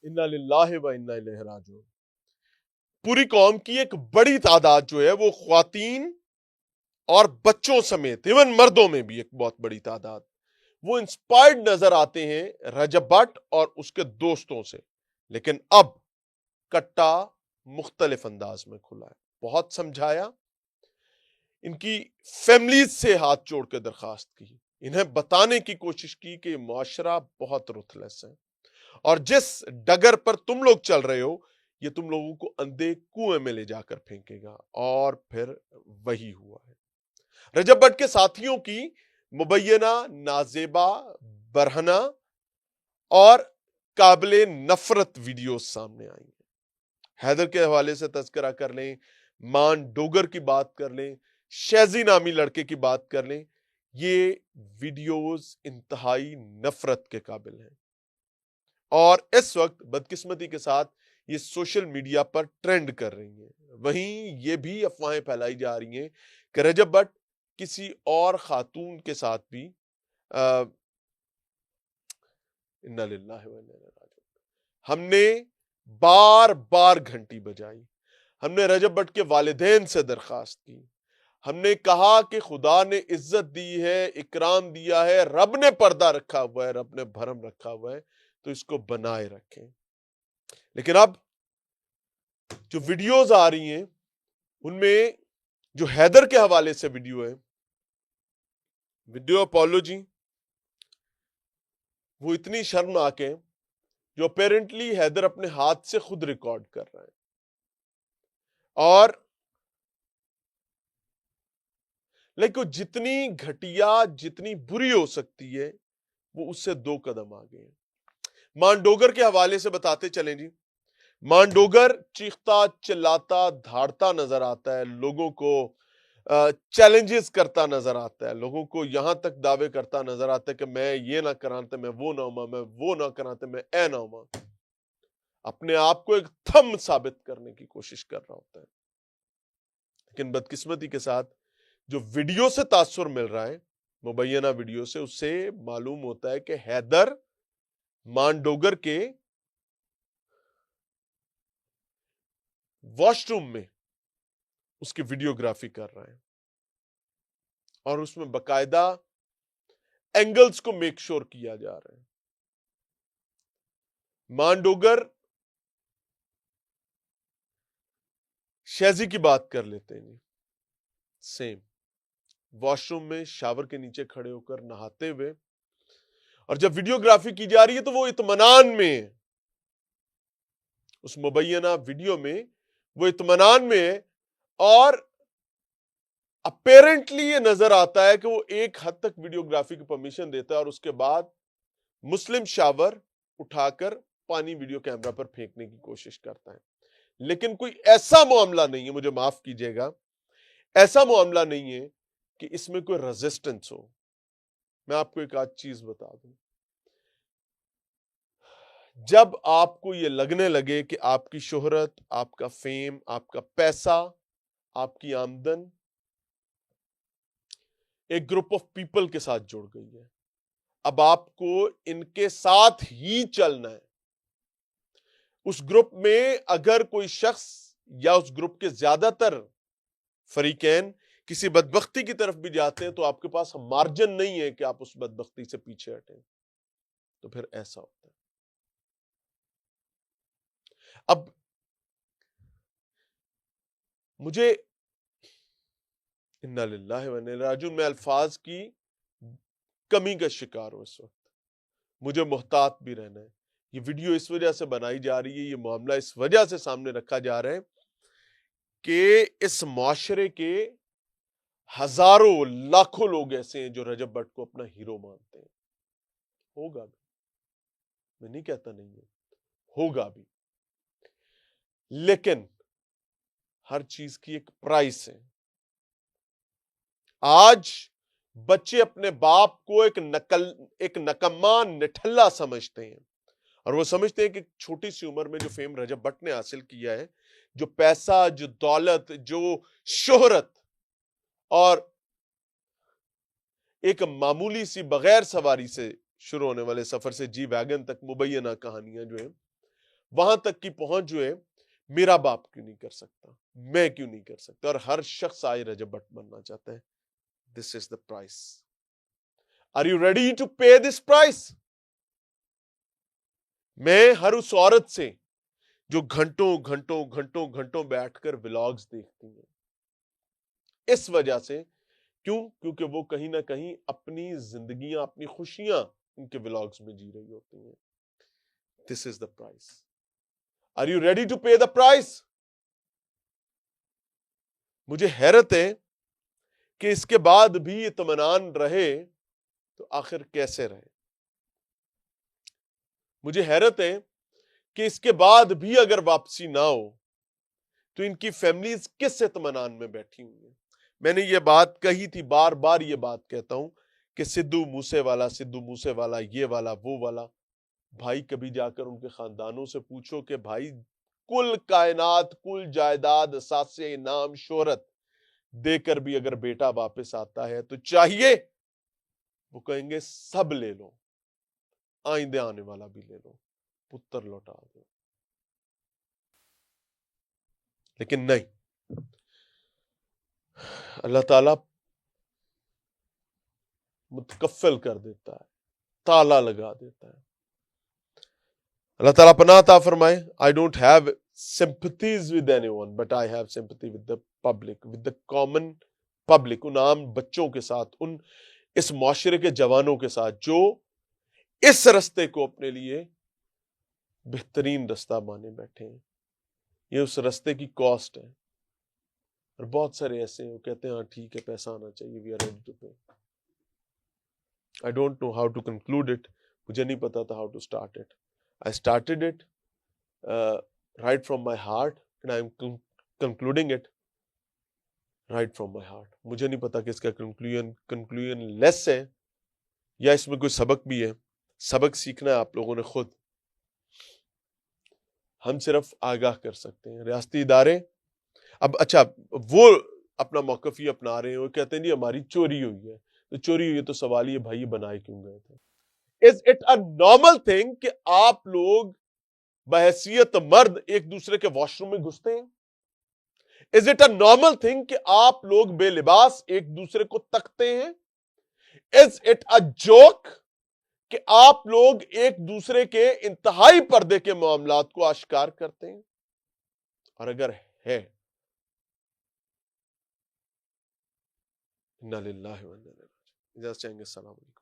इन्ना लिल्लाहि व इन्ना इलैहि राजिऊन। पूरी कौम की एक बड़ी तादाद जो है वो ख्वातीन और बच्चों समेत इवन मर्दों में भी एक बहुत बड़ी तादाद वो इंस्पायर्ड नजर आते हैं रजब भट्ट और उसके दोस्तों से। लेकिन अब कट्टा मुख्तलिफ अंदाज में खुला है। बहुत समझाया, इनकी फैमिलीज से हाथ जोड़ के दरखास्त की, इन्हें बताने की कोशिश की कि मुआशरा बहुत रुथलेस है और जिस डगर पर तुम लोग चल रहे हो ये तुम लोगों को अंधे कुएं में ले जाकर फेंकेगा। और फिर वही हुआ है। रजब भट्ट के साथियों की मुबैना, नाजेबा, बरहना और काबिले नफरत वीडियोस सामने आई हैं। हैदर के हवाले से तज़किरा कर लें, मान डोगर की बात कर लें, शैजी नामी लड़के की बात कर लें, ये वीडियोस इंतहाई नफरत के काबिल हैं और इस वक्त बदकिस्मती के साथ ये सोशल मीडिया पर ट्रेंड कर रही हैं। वहीं ये भी अफवाहें फैलाई जा रही हैं कि रजब भट्ट किसी और खातून के साथ भी इन्ना लिल्लाहि व इन्ना इलैहि राजिऊन। हमने बार बार घंटी बजाई, हमने रजब भट्ट के वालिदैन से दरखास्त की, हमने कहा कि खुदा ने इज्जत दी है, इकराम दिया है, रब ने पर्दा रखा हुआ है, रब ने भरम रखा हुआ है, तो इसको बनाए रखें। लेकिन अब जो वीडियोस आ रही हैं उनमें जो हैदर के हवाले से वीडियो है, वीडियो अपॉलोजी, वो इतनी शर्मनाक है जो अपेरेंटली हैदर अपने हाथ से खुद रिकॉर्ड कर रहा है और लेकिन जितनी घटिया, जितनी बुरी हो सकती है वो उससे 2 कदम आगे है। मांडोगर के हवाले से बताते चलें जी। मांडोगर चीखता, चिल्लाता, धाड़ता नजर आता है, लोगों को चैलेंजेस करता नजर आता है, लोगों को यहां तक दावे करता नजर आता है कि मैं ये ना कराते मैं वो ना हुआ, मैं वो ना कराते मैं ए ना हुआ। अपने आप को एक थंब साबित करने की कोशिश कर रहा होता है। लेकिन बदकिस्मती के साथ जो वीडियो से तासुर मिल रहा है, मुबैना वीडियो से, उससे मालूम होता है कि हैदर मांडोगर के वॉशरूम में उसकी वीडियोग्राफी कर रहा है और उसमें बकायदा एंगल्स को मेक श्योर किया जा रहा है। मांडोगर शैजी की बात कर लेते हैं, सेम वॉशरूम में शावर के नीचे खड़े होकर नहाते हुए, और जब वीडियोग्राफी की जा रही है तो वो इत्मीनान में, उस मुबैना वीडियो में वो इत्मीनान में है और अपेरेंटली ये नजर आता है कि वो एक हद तक वीडियोग्राफी की परमिशन देता है और उसके बाद मुस्लिम शावर उठाकर पानी वीडियो कैमरा पर फेंकने की कोशिश करता है। लेकिन कोई ऐसा मामला नहीं है, मुझे माफ कीजिएगा, ऐसा मामला नहीं है कि इसमें कोई रेजिस्टेंस हो। मैं आपको एक आध चीज बता दूं, जब आपको ये लगने लगे कि आपकी शोहरत, आपका फेम, आपका पैसा, आपकी आमदन एक ग्रुप ऑफ पीपल के साथ जुड़ गई है, अब आपको इनके साथ ही चलना है। उस ग्रुप में अगर कोई शख्स या उस ग्रुप के ज्यादातर फरीकैन किसी बदबख्ती की तरफ भी जाते हैं तो आपके पास मार्जिन नहीं है कि आप उस बदबख्ती से पीछे हटें। तो फिर ऐसा होता है। अब मुझे इन्ना लिल्लाहि व इन्ना इलैहि राजिऊन, मैं अल्फाज की कमी का शिकार हूं इस वक्त। मुझे मोहतात भी रहना है। ये वीडियो इस वजह से बनाई जा रही है, ये मामला इस वजह से सामने रखा जा रहा है कि इस मुआशरे के हजारों लाखों लोग ऐसे हैं जो रजब भट्ट को अपना हीरो मानते हैं। होगा भी, मैं नहीं कहता नहीं है, होगा भी, लेकिन हर चीज की एक प्राइस है। आज बच्चे अपने बाप को एक नकम्मा, निठल्ला समझते हैं और वो समझते हैं कि छोटी सी उम्र में जो फेम रजब भट्ट ने हासिल किया है, जो पैसा, जो दौलत, जो शोहरत और एक मामूली सी बगैर सवारी से शुरू होने वाले सफर से जी वैगन तक मुबैना कहानियां जो है وہاں تک کی پہنچ جو ہے میرا باپ کیوں نہیں کر سکتا, میں کیوں نہیں کر سکتا, اور ہر شخص آئے رجب بٹ بننا چاہتا ہے. This is the price. Are you ready to pay this price? میں ہر اس عورت سے جو گھنٹوں گھنٹوں گھنٹوں گھنٹوں بیٹھ کر ولاگز دیکھتی ہیں, اس وجہ سے, کیونکہ وہ کہیں نہ کہیں اپنی زندگیاں, اپنی خوشیاں ان کے ولاگز میں جی رہی ہوتی ہیں. This is the price. Are you ready to pay the price? مجھے حیرت ہے کہ اس کے بعد بھی اطمینان رہے تو آخر کیسے رہے. مجھے حیرت ہے کہ اس کے بعد بھی اگر واپسی نہ ہو تو ان کی فیملیز کس اطمینان میں بیٹھی ہوئی ہیں. میں نے یہ بات کہی تھی, بار بار یہ بات کہتا ہوں کہ سدھو موسے والا, یہ والا, وہ والا. بھائی کبھی جا کر ان کے خاندانوں سے پوچھو کہ بھائی کل کائنات, کل جائیداد, اثاثے, انعام, شہرت دے کر بھی اگر بیٹا واپس آتا ہے تو چاہیے وہ کہیں گے سب لے لو, آئندہ آنے والا بھی لے لو, پتر لوٹا دو. لیکن نہیں, اللہ تعالیٰ متکفل کر دیتا ہے, تالا لگا دیتا ہے. اللہ تعالیٰ پناہ عطا فرمائے. I don't have sympathies with anyone, but I have sympathy with the public, with the common public, ان عام بچوں کے ساتھ, اس معاشرے کے جوانوں کے ساتھ جو اس رستے کو اپنے لیے بہترین رستہ مانے بیٹھے ہیں. یہ اس رستے کی کاسٹ ہے. اور بہت سارے ایسے ہیں وہ کہتے ہیں ہاں ٹھیک ہے پیسہ آنا چاہیے, we are ready to pay. I don't know how to conclude it. مجھے نہیں پتا تھا how to start it. I started it right from my heart and I am concluding it right from my heart. مجھے نہیں پتا کہ اس کا conclusion less ہے یا اس میں کوئی سبق بھی ہے. سبق سیکھنا ہے آپ لوگوں نے خود. ہم صرف آگاہ کر سکتے ہیں. ریاستی ادارے اب اچھا وہ اپنا موقف ہی اپنا رہے ہیں, وہ کہتے ہیں جی ہماری چوری ہوئی ہے. تو چوری ہوئی ہے تو سوال یہ بھائی بنائے کیوں گئے تھے؟ Is it a normal thing کہ آپ لوگ بحیثیت مرد ایک دوسرے کے واش روم میں گھستے ہیں؟ Is it a normal thing کہ آپ لوگ بے لباس ایک دوسرے کو تکتے ہیں؟ Is it a joke کہ آپ لوگ ایک دوسرے کے انتہائی پردے کے معاملات کو آشکار کرتے ہیں؟ اور اگر ہے انا للہ و انا الیہ راجعون. اجازت چاہیں گے. السلام علیکم.